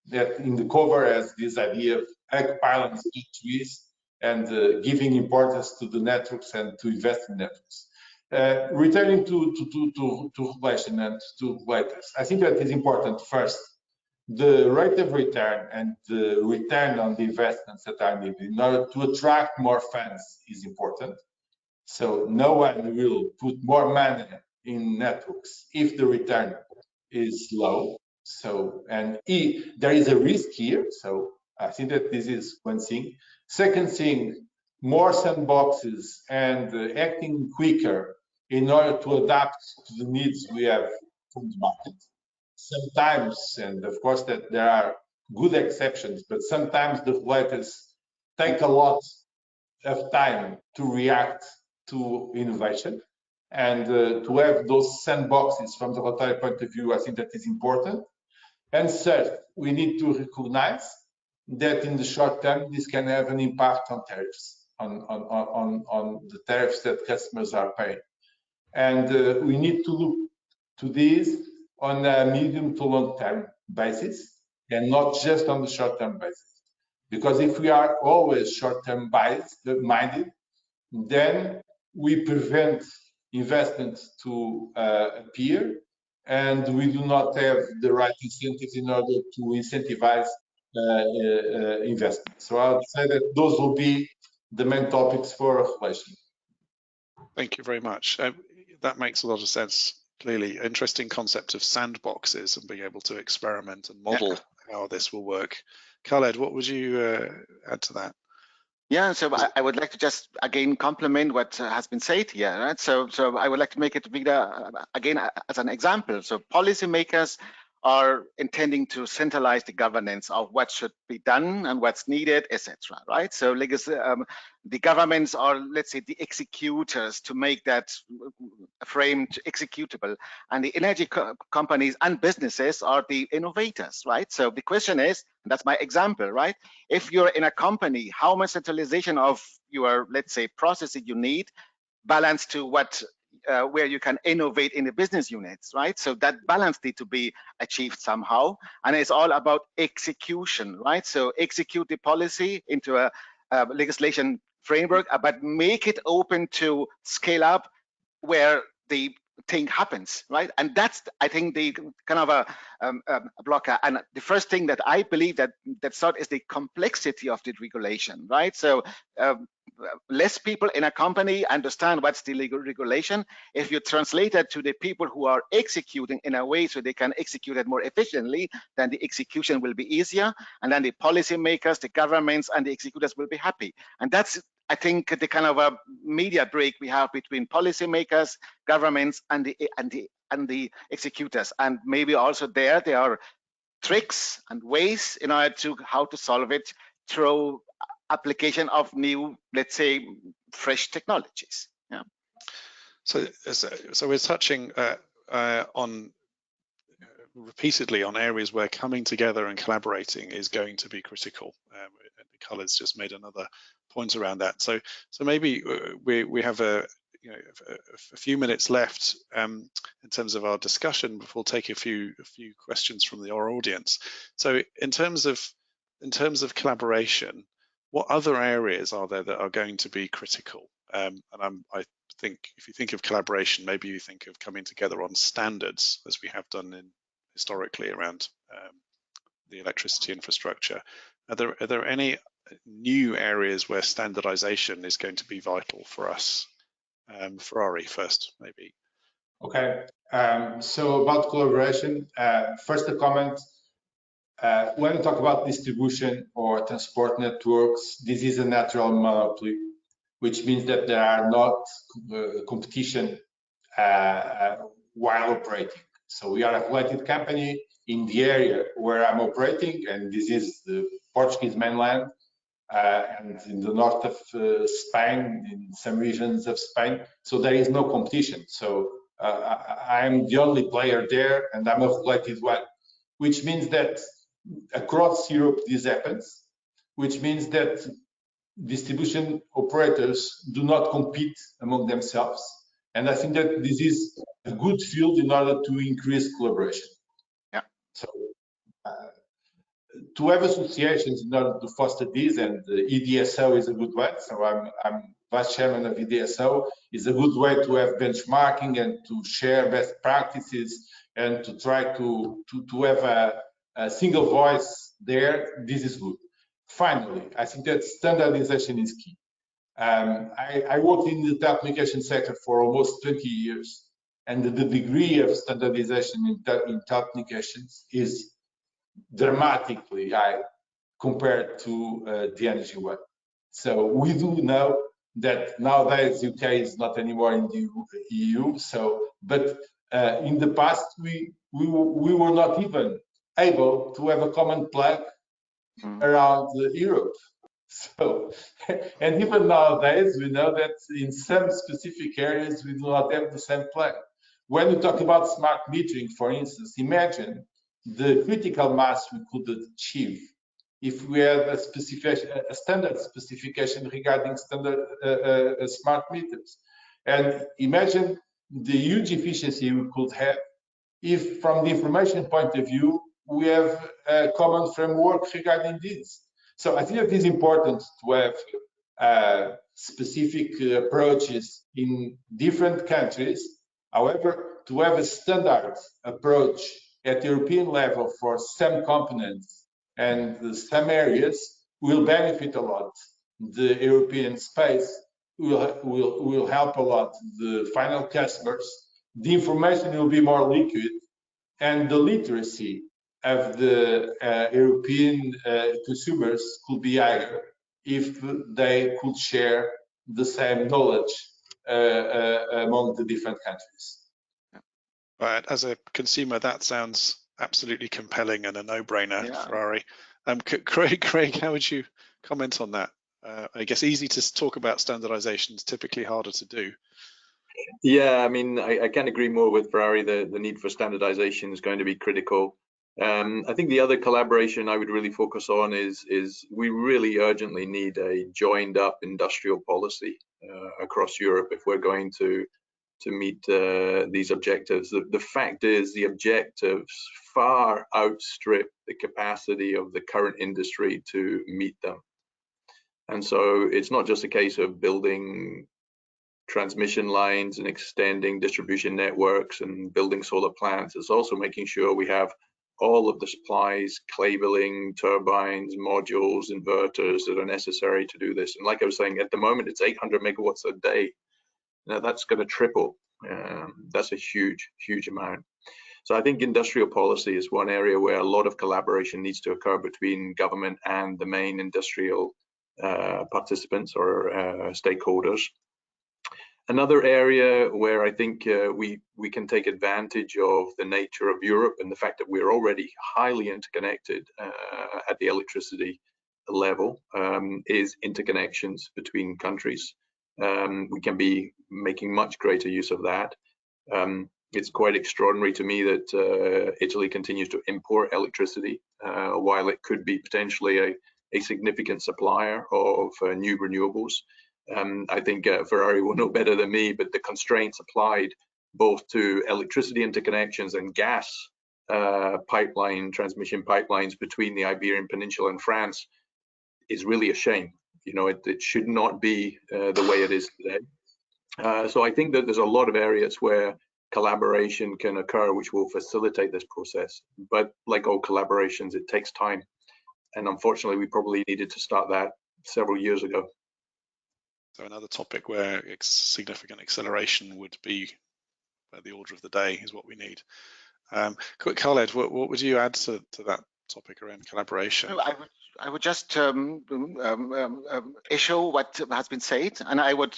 [SPEAKER 3] that in the cover has this idea of occupying trees and giving importance to the networks and to invest in networks. Returning to regulation and to regulators, I think that is important. First, the rate of return and the return on the investments that are needed in order to attract more funds is important. So no one will put more money in networks if the return is low. So, and there is a risk here. So I think that this is one thing. Second thing, more sandboxes and acting quicker in order to adapt to the needs we have from the market. Sometimes, and of course that there are good exceptions, but sometimes the regulators take a lot of time to react to innovation, and to have those sandboxes from the regulatory point of view, I think that is important. And third, we need to recognize that in the short term, this can have an impact on tariffs, on the tariffs that customers are paying. And we need to look to this on a medium to long term basis and not just on the short term basis. Because if we are always short term minded, then we prevent investments to appear, and we do not have the right incentives in order to incentivize investment. So I would say that those will be the main topics for regulation.
[SPEAKER 1] Thank you very much. That makes a lot of sense. Clearly, interesting concept of sandboxes and being able to experiment and model how this will work. Khaled, what would you add to that?
[SPEAKER 4] Yeah, so I would like to just again compliment what has been said here, right? So I would like to make it again as an example. So policymakers are intending to centralize the governance of what should be done and what's needed, etc. Right? So the governments are, let's say, the executors to make that framed executable, and the energy companies and businesses are the innovators, right? So the question is, and that's my example, right? If you're in a company, how much centralization of your, let's say, processes you need balanced to what where you can innovate in the business units, right? So that balance needs to be achieved somehow, and it's all about execution, right? So execute the policy into a legislation framework, but make it open to scale up where the thing happens, right? And that's, I think, the kind of a blocker. And the first thing that I believe that sort is the complexity of the regulation, right? So less people in a company understand what's the legal regulation. If you translate that to the people who are executing in a way so they can execute it more efficiently, then the execution will be easier, and then the policymakers, the governments, and the executors will be happy. And that's, I think, the kind of a media break we have between policymakers, governments, and the executors. And maybe also there are tricks and ways in order to how to solve it through application of new, let's say, fresh technologies. Yeah.
[SPEAKER 1] So we're touching on repeatedly on areas where coming together and collaborating is going to be critical. Khaled's just made another point around that. So maybe we have a few minutes left in terms of our discussion before taking a few questions from our audience. So in terms of collaboration, what other areas are there that are going to be critical? And I think if you think of collaboration, maybe you think of coming together on standards, as we have done historically around the electricity infrastructure. Are there any new areas where standardization is going to be vital for us? Ferrari first, maybe.
[SPEAKER 3] Okay, so about collaboration, first a comment. When we talk about distribution or transport networks, this is a natural monopoly, which means that there are not competition while operating. So we are a regulated company in the area where I'm operating, and this is the Portuguese mainland and in the north of Spain, in some regions of Spain. So there is no competition. So I'm the only player there, and I'm a regulated one, which means that across Europe this happens, which means that distribution operators do not compete among themselves. And I think that this is a good field in order to increase collaboration.
[SPEAKER 4] Yeah.
[SPEAKER 3] So to have associations in order to foster this, and EDSO is a good one. So I'm vice chairman of EDSO. Is a good way to have benchmarking and to share best practices and to try to have a single voice there. This is good. Finally, I think that standardization is key. I worked in the telecommunication sector for almost 20 years, and the degree of standardization in telecommunications is dramatically high compared to the energy one. So we do know that nowadays UK is not anymore in the EU. So, but in the past we were not even able to have a common plug around Europe. So, and even nowadays, we know that in some specific areas, we do not have the same plug. When we talk about smart metering, for instance, imagine the critical mass we could achieve if we had a standard specification regarding standard smart meters. And imagine the huge efficiency we could have if, from the information point of view, we have a common framework regarding this. So I think it is important to have specific approaches in different countries. However, to have a standard approach at European level for some components and some areas will benefit a lot. The European space will help a lot the final customers. The information will be more liquid, and the literacy of the European consumers could be higher if they could share the same knowledge among the different countries.
[SPEAKER 1] Right, as a consumer, that sounds absolutely compelling and a no-brainer,
[SPEAKER 4] Yeah.
[SPEAKER 1] Ferrari. Craig, how would you comment on that? I guess easy to talk about standardization is typically harder to do.
[SPEAKER 2] Yeah, I mean, I can't agree more with Ferrari. The need for standardization is going to be critical. I think the other collaboration I would really focus on is we really urgently need a joined up industrial policy across Europe if we're going to meet these objectives. The fact is the objectives far outstrip the capacity of the current industry to meet them. And so it's not just a case of building transmission lines and extending distribution networks and building solar plants. It's also making sure we have all of the supplies, cabling, turbines, modules, inverters that are necessary to do this. And like I was saying, at the moment, it's 800 megawatts a day. Now that's going to triple. That's a huge, huge amount. So I think industrial policy is one area where a lot of collaboration needs to occur between government and the main industrial participants or stakeholders. Another area where I think we can take advantage of the nature of Europe and the fact that we're already highly interconnected at the electricity level is interconnections between countries. We can be making much greater use of that. It's quite extraordinary to me that Italy continues to import electricity while it could be potentially a significant supplier of new renewables. I think Ferrari will know better than me, but the constraints applied both to electricity interconnections and gas transmission pipelines between the Iberian Peninsula and France is really a shame. You know, it should not be the way it is today. So I think that there's a lot of areas where collaboration can occur, which will facilitate this process. But like all collaborations, it takes time. And unfortunately, we probably needed to start that several years ago.
[SPEAKER 1] So another topic where significant acceleration would be the order of the day is what we need. Khaled, what would you add to that topic around collaboration?
[SPEAKER 4] I would just echo what has been said, and I would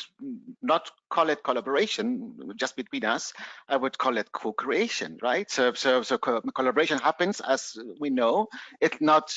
[SPEAKER 4] not call it collaboration just between us. I would call it co-creation, right? So collaboration happens, as we know. It's not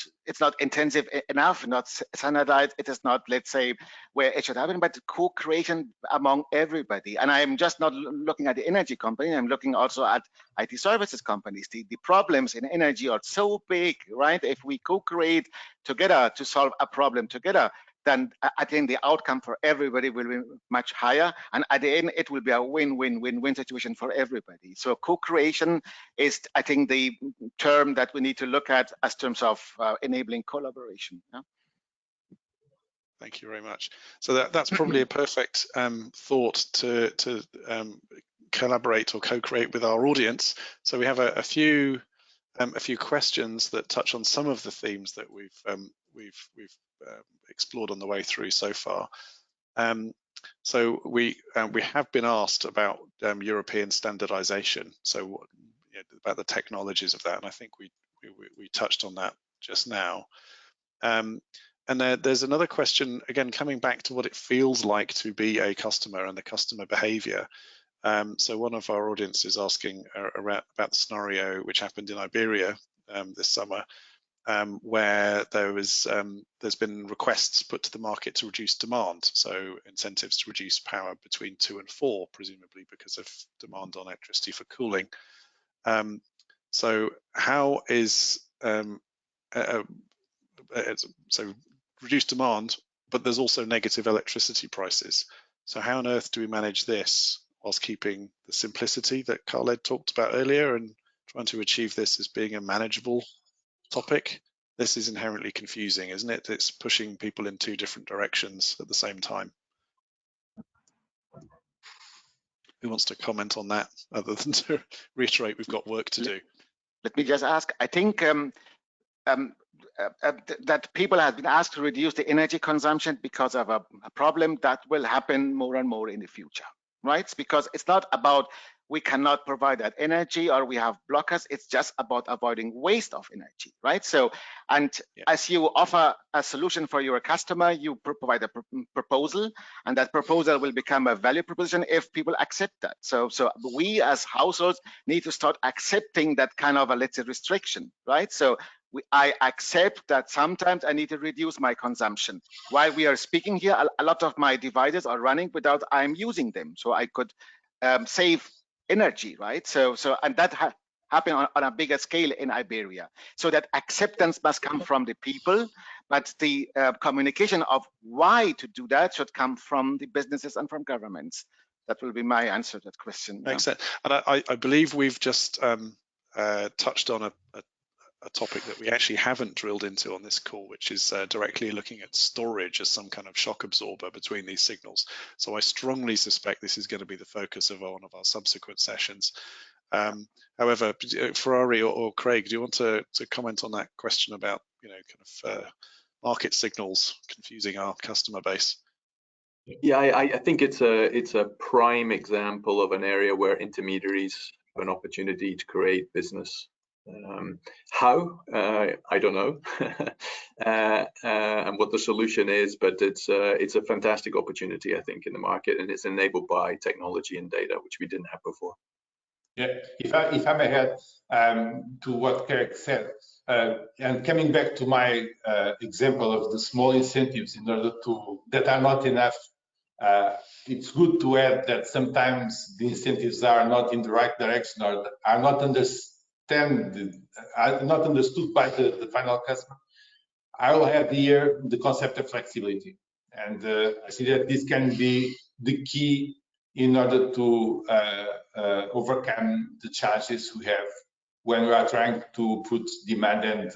[SPEAKER 4] intensive enough, not standardized. It is not, let's say, where it should happen, but co-creation among everybody. And I'm just not looking at the energy company. I'm looking also at IT services companies. The problems in energy are so big, right? If we co-create together to solve a problem together, then I think the outcome for everybody will be much higher. And at the end, it will be a win-win-win-win situation for everybody. So co-creation is, I think, the term that we need to look at as terms of enabling collaboration. Yeah?
[SPEAKER 1] Thank you very much. So that's probably a perfect thought to collaborate or co-create with our audience. So we have a few questions that touch on some of the themes that we've explored on the way through so far. So we have been asked about European standardization. So about the technologies of that, and I think we touched on that just now. And there's another question, again, coming back to what it feels like to be a customer and the customer behavior. So one of our audience is asking about the scenario which happened in Iberia this summer, where there's been requests put to the market to reduce demand, so incentives to reduce power between 2 and 4, presumably because of demand on electricity for cooling. So how is so reduced demand, but there's also negative electricity prices. So how on earth do we manage this whilst keeping the simplicity that Khaled talked about earlier and trying to achieve this as being a manageable topic? This is inherently confusing, isn't it? It's pushing people in 2 different directions at the same time. Who wants to comment on that other than to reiterate we've got work to do?
[SPEAKER 4] Let me just ask, I think that people have been asked to reduce the energy consumption because of a problem that will happen more and more in the future, right? Because it's not about we cannot provide that energy or we have blockers. It's just about avoiding waste of energy, right? So, and as you offer a solution for your customer, you provide a proposal, and that proposal will become a value proposition if people accept that. So we as households need to start accepting that kind of a, let's say, restriction, right? So I accept that sometimes I need to reduce my consumption. While we are speaking here, a lot of my devices are running without I'm using them. So I could save energy, right? So and that happen on a bigger scale in Iberia. So that acceptance must come from the people, but the communication of why to do that should come from the businesses and from governments. That will be my answer to that question.
[SPEAKER 1] Makes sense. And I believe we've just touched on a topic that we actually haven't drilled into on this call, which is directly looking at storage as some kind of shock absorber between these signals. So I strongly suspect this is going to be the focus of one of our subsequent sessions. However, Ferrari or Craig, do you want to comment on that question about, kind of market signals confusing our customer base?
[SPEAKER 2] Yeah, I think it's a prime example of an area where intermediaries have an opportunity to create business. How? I don't know, and what the solution is, but it's a fantastic opportunity, I think, in the market, and it's enabled by technology and data, which we didn't have before.
[SPEAKER 3] Yeah, if I may add to what Craig said, and coming back to my example of the small incentives in order that are not enough, it's good to add that sometimes the incentives are not in the right direction or are not understood by the final customer. I will have here the concept of flexibility, and I see that this can be the key in order to overcome the challenges we have when we are trying to put demand and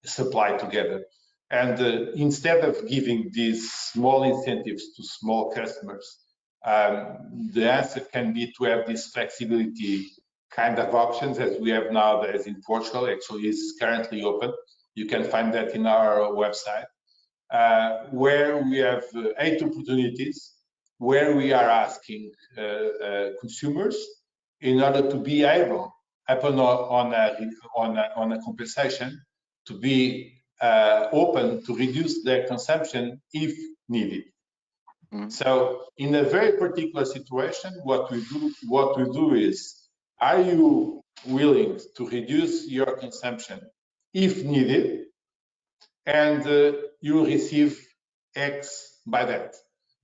[SPEAKER 3] supply together. And instead of giving these small incentives to small customers, the answer can be to have this flexibility kind of options as we have now, as in Portugal, actually is currently open. You can find that in our website, where we have 8 opportunities where we are asking consumers in order to be able, upon on a compensation, to be open to reduce their consumption if needed. So in a very particular situation, what we do is, are you willing to reduce your consumption if needed, and you receive X by that?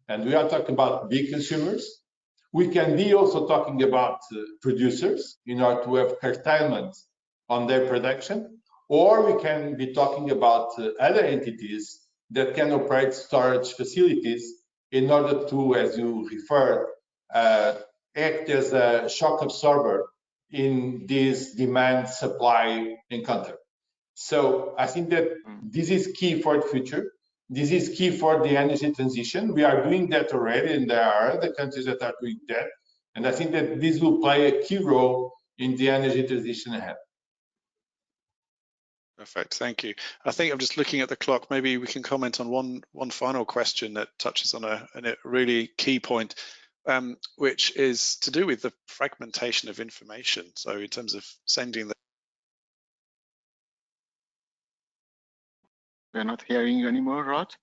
[SPEAKER 3] And we are talking about big consumers. We can be also talking about producers in order to have curtailment on their production, or we can be talking about other entities that can operate storage facilities in order to, as you referred, act as a shock absorber in this demand-supply encounter. So I think that this is key for the future. This is key for the energy transition. We are doing that already, and there are other countries that are doing that. And I think that this will play a key role in the energy transition ahead.
[SPEAKER 1] Perfect, thank you. I think I'm just looking at the clock. Maybe we can comment on one final question that touches on a really key point, which is to do with the fragmentation of information. So in terms of sending the...
[SPEAKER 4] We're not hearing you anymore, Rod.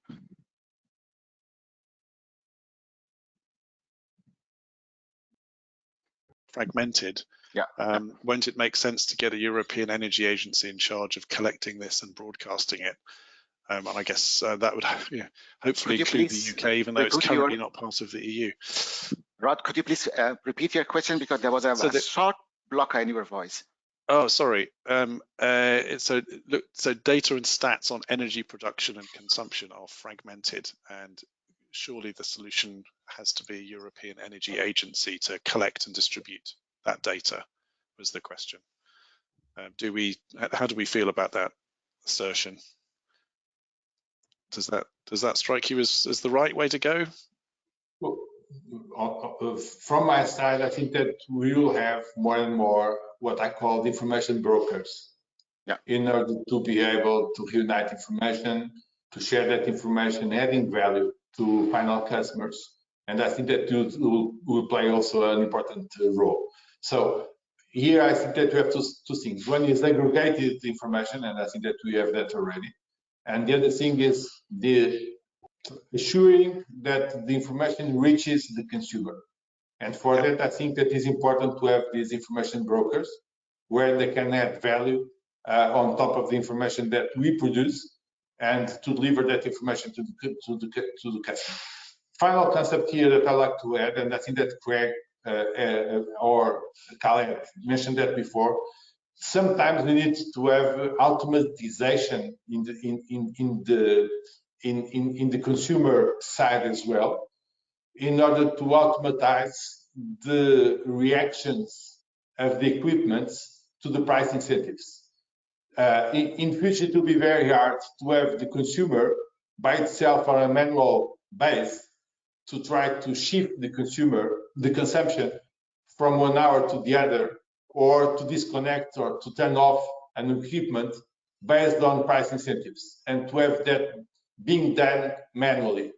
[SPEAKER 1] Fragmented.
[SPEAKER 4] Yeah.
[SPEAKER 1] Won't it make sense to get a European energy agency in charge of collecting this and broadcasting it? And I guess that would hopefully include the UK, even though it's currently not part of the EU.
[SPEAKER 4] Rod, could you please repeat your question, because there was a short blocker in your voice.
[SPEAKER 1] Oh, sorry. So data and stats on energy production and consumption are fragmented, and surely the solution has to be a European energy agency to collect and distribute that data, was the question. How do we feel about that assertion? Does that strike you as the right way to go?
[SPEAKER 3] Well, from my side, I think that we will have more and more what I call information brokers. in order to be able to reunite information, to share that information, adding value to final customers. And I think that will play also an important role. So here I think that we have two things. One is aggregated information, and I think that we have that already. And the other thing is the assuring that the information reaches the consumer. And for that, I think that it's important to have these information brokers where they can add value on top of the information that we produce and to deliver that information to the customer. Final concept here that I like to add, and I think that Craig or Khaled mentioned that before. Sometimes we need to have automatization in the consumer side as well, in order to automatize the reactions of the equipment to the price incentives. In future, it will be very hard to have the consumer by itself on a manual base to try to shift the consumption from 1 hour to the other, or to disconnect or to turn off an equipment based on price incentives, and to have that being done manually.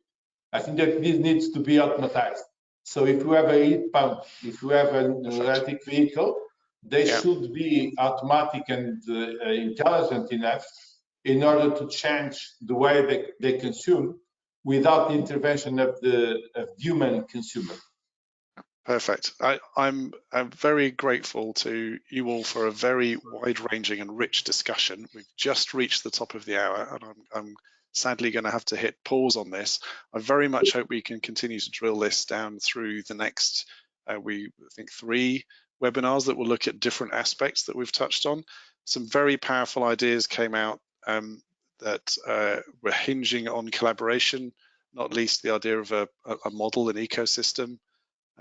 [SPEAKER 3] I think that this needs to be automatized. So if you have a heat pump, if you have an electric vehicle, they should be automatic and intelligent enough in order to change the way they consume without the intervention of the human consumer.
[SPEAKER 1] Perfect. I'm very grateful to you all for a very wide-ranging and rich discussion. We've just reached the top of the hour, and I'm sadly going to have to hit pause on this. I very much hope we can continue to drill this down through the next, we think 3 webinars that will look at different aspects that we've touched on. Some very powerful ideas came out that were hinging on collaboration, not least the idea of a model, an ecosystem,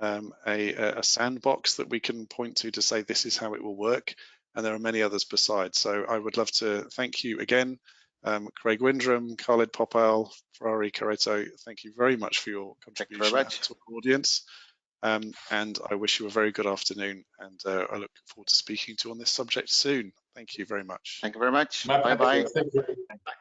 [SPEAKER 1] a sandbox that we can point to say this is how it will work, and there are many others besides. So I would love to thank you again, Craig Windram, Khaled Popal, Ferrari Careto. Thank you very much for your contribution to our audience, and I wish you a very good afternoon, and I look forward to speaking to you on this subject soon. Thank you very much.
[SPEAKER 4] Thank you very much.
[SPEAKER 3] Bye-bye.
[SPEAKER 4] Bye-bye.